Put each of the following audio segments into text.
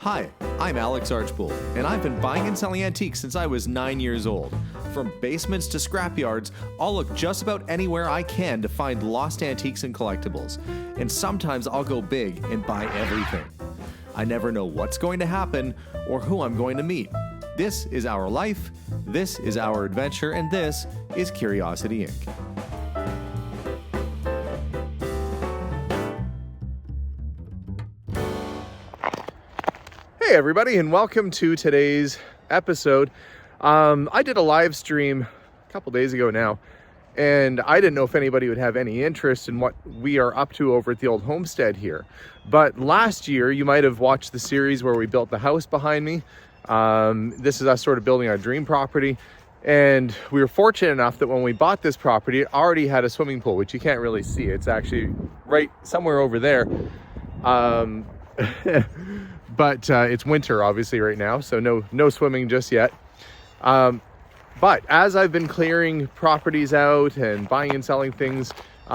Hi, I'm Alex Archbold, and I've been buying and selling antiques since I was 9 years old. From basements to scrapyards, I'll look just about anywhere I can to find lost antiques and collectibles. And sometimes I'll go big and buy everything. I never know what's going to happen or who I'm going to meet. This is our life, this is our adventure, and this is Curiosity Inc. Hey everybody, and welcome to today's episode. I did a live stream a couple days ago now, and I didn't know if anybody would have any interest in what we are up to over at the old homestead here. But last year, you might have watched the series where we built the house behind me. This is us sort of building our dream property. And we were fortunate enough that when we bought this property, it already had a swimming pool, which you can't really see. It's actually right somewhere over there. But it's winter obviously right now, so no swimming just yet. But as I've been clearing properties out and buying and selling things,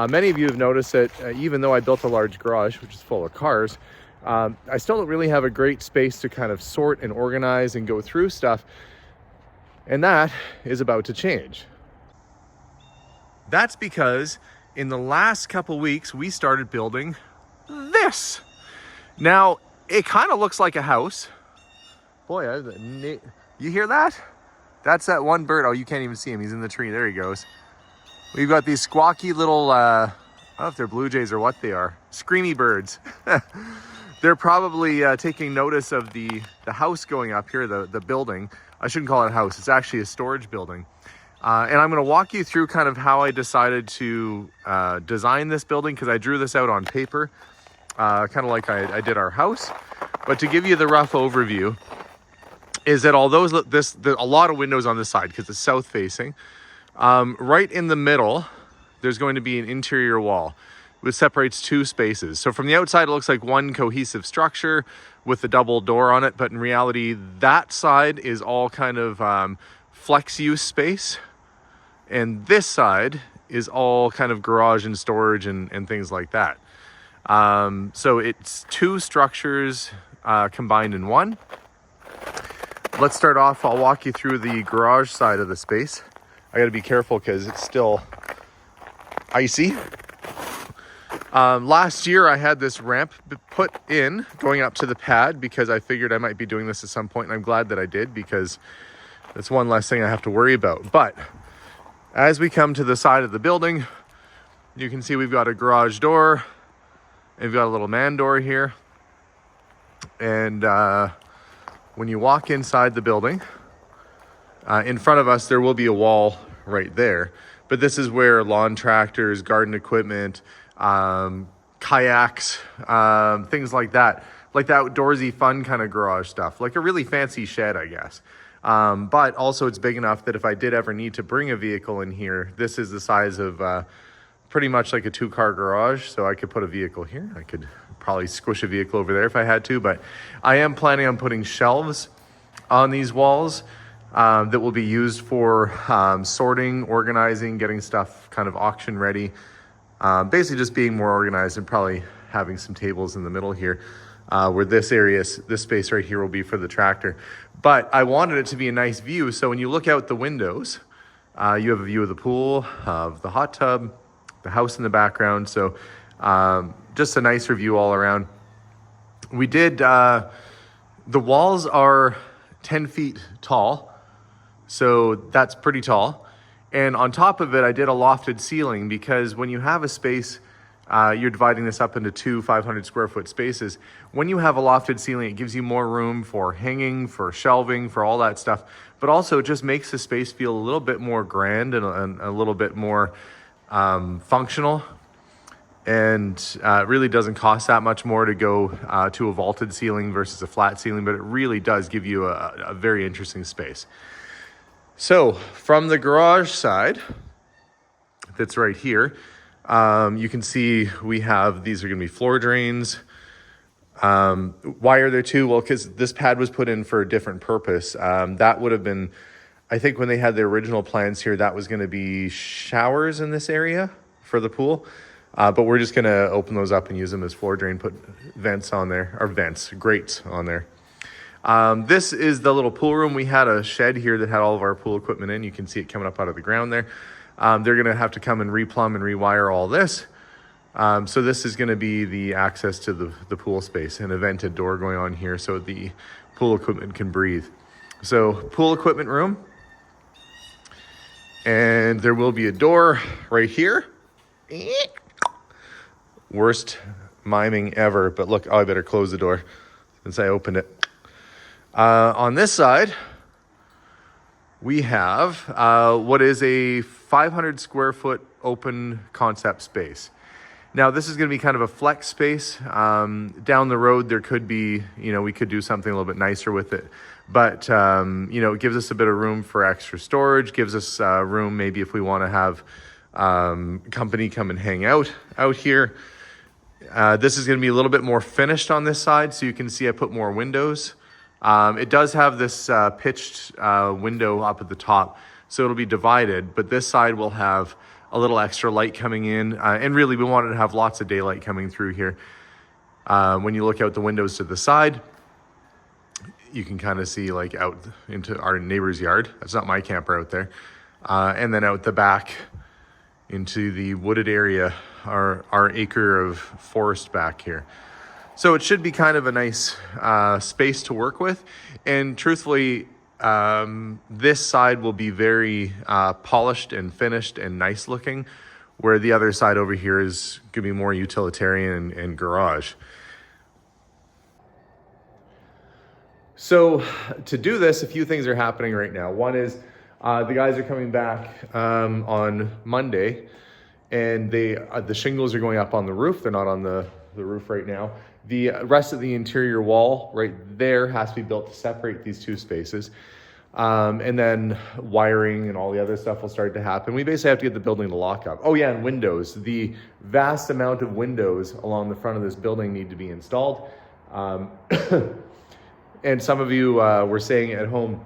many of you have noticed that even though I built a large garage, which is full of cars, I still don't really have a great space to kind of sort and organize and go through stuff. And that is about to change. That's because in the last couple weeks, we started building this. Now, it kind of looks like a house. Boy, you hear that? That's that one bird. Oh, you can't even see him. He's in the tree. There he goes. We've got these squawky little, I don't know if they're blue jays or what they are. Screamy birds. They're probably taking notice of the house going up here, the building. I shouldn't call it a house. It's actually a storage building. And I'm going to walk you through kind of how I decided to design this building, because I drew this out on paper. Kind of like I did our house. But to give you the rough overview is that although there's a lot of windows on this side because it's south facing, right in the middle there's going to be an interior wall which separates two spaces. So from the outside it looks like one cohesive structure with a double door on it, but in reality that side is all kind of flex use space, and this side is all kind of garage and storage and things like that. So it's two structures combined in one. Let's start off. I'll walk you through the garage side of the space. I got to be careful because it's still icy. Last year I had this ramp put in going up to the pad because I figured I might be doing this at some point, and I'm glad that I did because that's one less thing I have to worry about. But as we come to the side of the building, you can see we've got a garage door. We've got a little man door here. And when you walk inside the building, in front of us, there will be a wall right there. But this is where lawn tractors, garden equipment, kayaks, things like that. Like the outdoorsy fun kind of garage stuff. Like a really fancy shed, I guess. But also it's big enough that if I did ever need to bring a vehicle in here, this is the size of pretty much like a 2-car garage, so I could put a vehicle here. I could probably squish a vehicle over there if I had to, but I am planning on putting shelves on these walls that will be used for sorting, organizing, getting stuff kind of auction ready. Basically just being more organized and probably having some tables in the middle here where this space right here will be for the tractor. But I wanted it to be a nice view, so when you look out the windows, you have a view of the pool, of the hot tub, the house in the background. So just a nicer view all around. We did, the walls are 10 feet tall. So that's pretty tall. And on top of it, I did a lofted ceiling because when you have a space, you're dividing this up into two 500 square foot spaces. When you have a lofted ceiling, it gives you more room for hanging, for shelving, for all that stuff. But also it just makes the space feel a little bit more grand and a little bit more functional, and it really doesn't cost that much more to go to a vaulted ceiling versus a flat ceiling, but it really does give you a very interesting space. So from the garage side that's right here, you can see we have, these are going to be floor drains. Why are there two? Well, because this pad was put in for a different purpose. That would have been, I think when they had the original plans here, that was going to be showers in this area for the pool. But we're just going to open those up and use them as floor drain, put vents on there, or grates on there. This is the little pool room. We had a shed here that had all of our pool equipment in. You can see it coming up out of the ground there. They're going to have to come and replumb and rewire all this. So this is going to be the access to the pool space, and a vented door going on here so the pool equipment can breathe. So pool equipment room. And there will be a door right here. Worst miming ever, but look, oh, I better close the door since I opened it. On this side, we have what is a 500 square foot open concept space. Now, this is going to be kind of a flex space. Down the road, there could be, we could do something a little bit nicer with it. But, it gives us a bit of room for extra storage, gives us room maybe if we want to have company come and hang out here. This is going to be a little bit more finished on this side, so you can see I put more windows. It does have this pitched window up at the top, so it'll be divided, but this side will have a little extra light coming in. And really, we wanted to have lots of daylight coming through here. When you look out the windows to the side, you can kind of see like out into our neighbor's yard. That's not my camper out there. And then out the back into the wooded area, our acre of forest back here. So it should be kind of a nice space to work with. And truthfully, this side will be very polished and finished and nice looking, where the other side over here is going to be more utilitarian and garage. So to do this, a few things are happening right now. One is the guys are coming back on Monday, and the shingles are going up on the roof. They're not on the roof right now. The rest of the interior wall right there has to be built to separate these two spaces. And then wiring and all the other stuff will start to happen. We basically have to get the building to lock up. Oh yeah, and windows. The vast amount of windows along the front of this building need to be installed. And some of you were saying at home,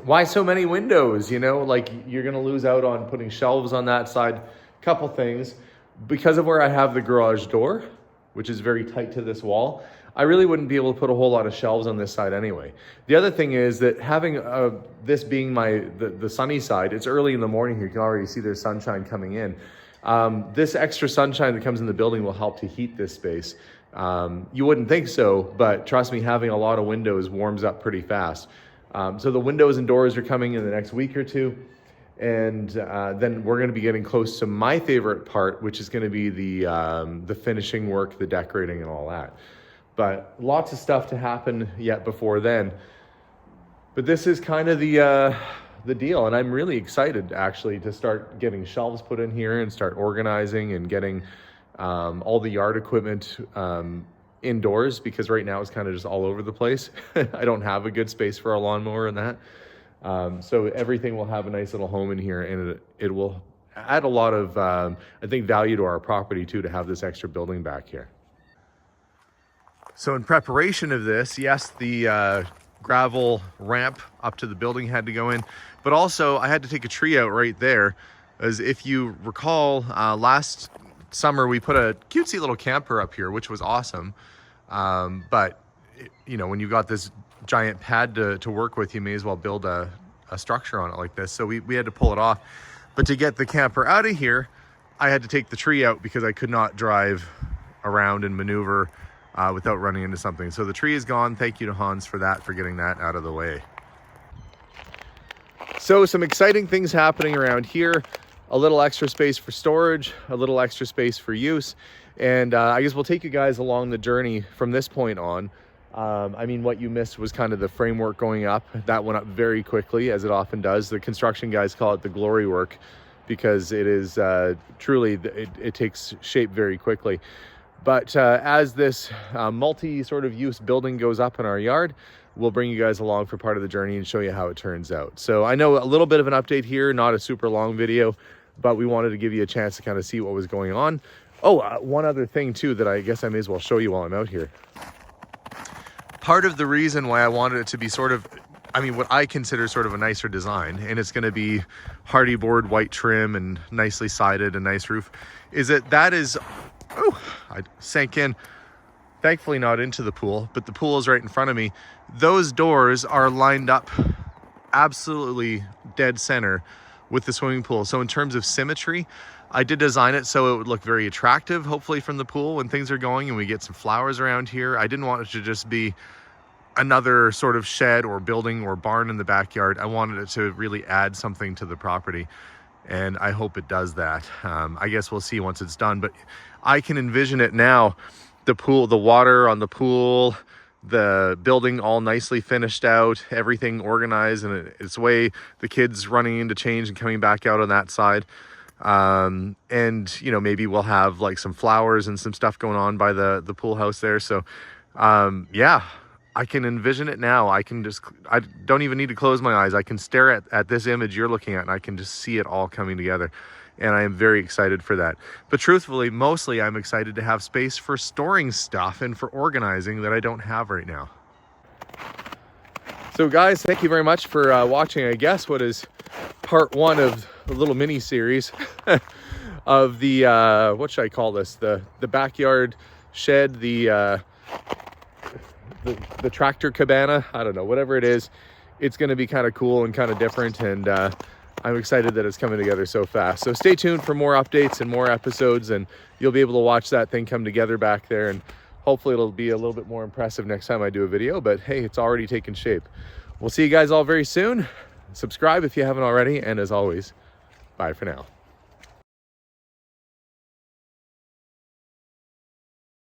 why so many windows? Like you're going to lose out on putting shelves on that side. Couple things. Because of where I have the garage door, which is very tight to this wall, I really wouldn't be able to put a whole lot of shelves on this side anyway. The other thing is that having this being the sunny side, it's early in the morning here. You can already see there's sunshine coming in. This extra sunshine that comes in the building will help to heat this space. You wouldn't think so, but trust me, having a lot of windows warms up pretty fast. So the windows and doors are coming in the next week or two. And then we're going to be getting close to my favorite part, which is going to be the finishing work, the decorating and all that. But lots of stuff to happen yet before then. But this is kind of the deal. And I'm really excited actually to start getting shelves put in here and start organizing and getting all the yard equipment indoors, because right now it's kind of just all over the place. I don't have a good space for a lawnmower and that. So everything will have a nice little home in here, and it will add a lot of, I think, value to our property too, to have this extra building back here. So in preparation of this, yes, the gravel ramp up to the building had to go in, but also I had to take a tree out right there, as if you recall, last summer we put a cutesy little camper up here, which was awesome. But when you got this giant pad to work with, you may as well build a structure on it like this. So we had to pull it off. But to get the camper out of here, I had to take the tree out because I could not drive around and maneuver without running into something. So the tree is gone. Thank you to Hans for that, for getting that out of the way. So some exciting things happening around here. A little extra space for storage, a little extra space for use. And I guess we'll take you guys along the journey from this point on. What you missed was kind of the framework going up. That went up very quickly, as it often does. The construction guys call it the glory work, because it is truly, it takes shape very quickly. But as this multi sort of use building goes up in our yard, we'll bring you guys along for part of the journey and show you how it turns out. So I know a little bit of an update here, not a super long video, but we wanted to give you a chance to kind of see what was going on. Oh, one other thing too that I guess I may as well show you while I'm out here. Part of the reason why I wanted it to be sort of, what I consider sort of a nicer design, and it's going to be hardy board, white trim, and nicely sided, a nice roof, is that is, oh, I sank in. thankfully not into the pool, but the pool is right in front of me. Those doors are lined up absolutely dead center with the swimming pool. So in terms of symmetry, I did design it so it would look very attractive, hopefully from the pool when things are going and we get some flowers around here. I didn't want it to just be another sort of shed or building or barn in the backyard. I wanted it to really add something to the property, and I hope it does that. I guess we'll see once it's done, but I can envision it now. The pool, the water on the pool, the building all nicely finished out, everything organized in its way, the kids running in to change and coming back out on that side. And you know, maybe we'll have like some flowers and some stuff going on by the pool house there. So yeah, I can envision it now. I don't even need to close my eyes. I can stare at this image you're looking at and I can just see it all coming together. And I am very excited for that. But truthfully, mostly I'm excited to have space for storing stuff and for organizing that I don't have right now. So guys, thank you very much for watching, I guess, what is part one of a little mini series of the, what should I call this? The backyard shed, the tractor cabana. I don't know, whatever it is. It's going to be kind of cool and kind of different. And I'm excited that it's coming together so fast. So stay tuned for more updates and more episodes, and you'll be able to watch that thing come together back there. And hopefully it'll be a little bit more impressive next time I do a video, but hey, it's already taken shape. We'll see you guys all very soon. Subscribe if you haven't already. And as always, bye for now.